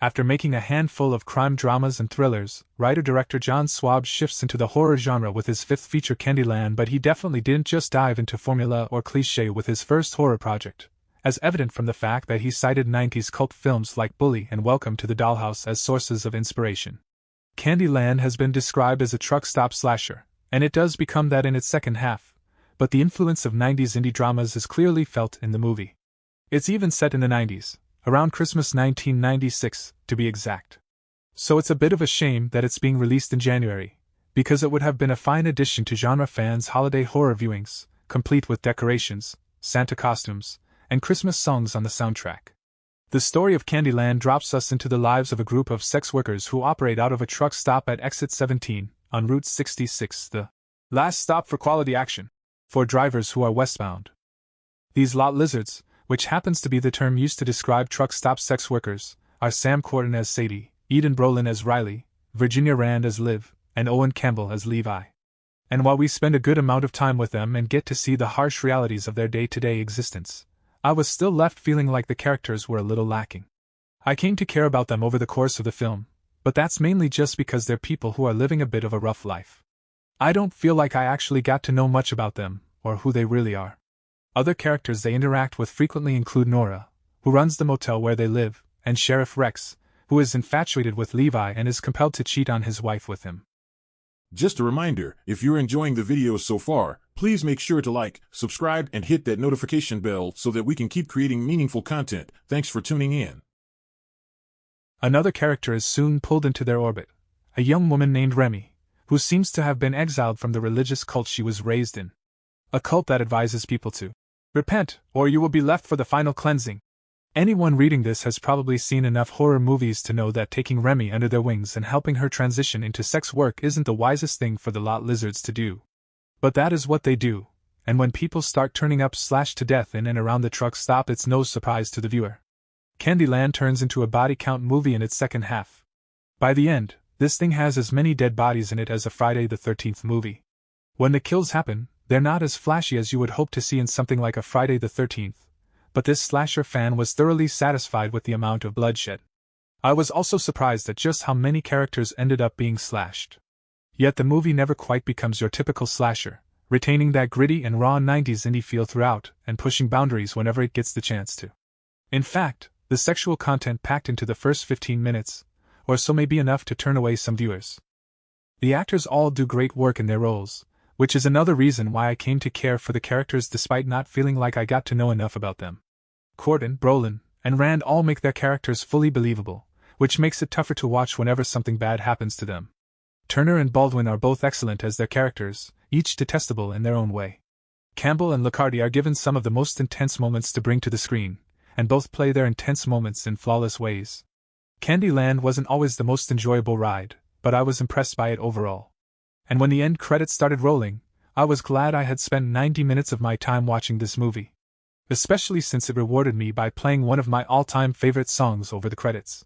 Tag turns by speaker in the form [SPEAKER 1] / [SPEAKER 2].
[SPEAKER 1] After making a handful of crime dramas and thrillers, writer-director John Swab shifts into the horror genre with his fifth feature Candyland, but he definitely didn't just dive into formula or cliché with his first horror project, as evident from the fact that he cited 90s cult films like Bully and Welcome to the Dollhouse as sources of inspiration. Candyland has been described as a truck stop slasher, and it does become that in its second half, but the influence of 90s indie dramas is clearly felt in the movie. It's even set in the 90s, around Christmas 1996, to be exact. So it's a bit of a shame that it's being released in January, because it would have been a fine addition to genre fans' holiday horror viewings, complete with decorations, Santa costumes, and Christmas songs on the soundtrack. The story of Candyland drops us into the lives of a group of sex workers who operate out of a truck stop at Exit 17, on Route 66, the last stop for quality action, for drivers who are westbound. These lot lizards, which happens to be the term used to describe truck stop sex workers, are Sam Quartin as Sadie, Eden Brolin as Riley, Virginia Rand as Liv, and Owen Campbell as Levi. And while we spend a good amount of time with them and get to see the harsh realities of their day-to-day existence, I was still left feeling like the characters were a little lacking. I came to care about them over the course of the film, but that's mainly just because they're people who are living a bit of a rough life. I don't feel like I actually got to know much about them, or who they really are. Other characters they interact with frequently include Nora, who runs the motel where they live, and Sheriff Rex, who is infatuated with Levi and is compelled to cheat on his wife with him.
[SPEAKER 2] Just a reminder, if you're enjoying the videos so far, please make sure to like, subscribe, and hit that notification bell so that we can keep creating meaningful content. Thanks for tuning in.
[SPEAKER 1] Another character is soon pulled into their orbit, a young woman named Remy, who seems to have been exiled from the religious cult she was raised in. A cult that advises people to repent, or you will be left for the final cleansing. Anyone reading this has probably seen enough horror movies to know that taking Remy under their wings and helping her transition into sex work isn't the wisest thing for the lot lizards to do. But that is what they do, and when people start turning up slashed to death in and around the truck stop, it's no surprise to the viewer. Candyland turns into a body count movie in its second half. By the end, this thing has as many dead bodies in it as a Friday the 13th movie. When the kills happen, they're not as flashy as you would hope to see in something like a Friday the 13th, but this slasher fan was thoroughly satisfied with the amount of bloodshed. I was also surprised at just how many characters ended up being slashed. Yet the movie never quite becomes your typical slasher, retaining that gritty and raw 90s indie feel throughout and pushing boundaries whenever it gets the chance to. In fact, the sexual content packed into the first 15 minutes or so may be enough to turn away some viewers. The actors all do great work in their roles, which is another reason why I came to care for the characters despite not feeling like I got to know enough about them. Quartin, Brolin, and Rand all make their characters fully believable, which makes it tougher to watch whenever something bad happens to them. Turner and Baldwin are both excellent as their characters, each detestable in their own way. Campbell and Luccardi are given some of the most intense moments to bring to the screen, and both play their intense moments in flawless ways. Candyland wasn't always the most enjoyable ride, but I was impressed by it overall. And when the end credits started rolling, I was glad I had spent 90 minutes of my time watching this movie. Especially since it rewarded me by playing one of my all-time favorite songs over the credits.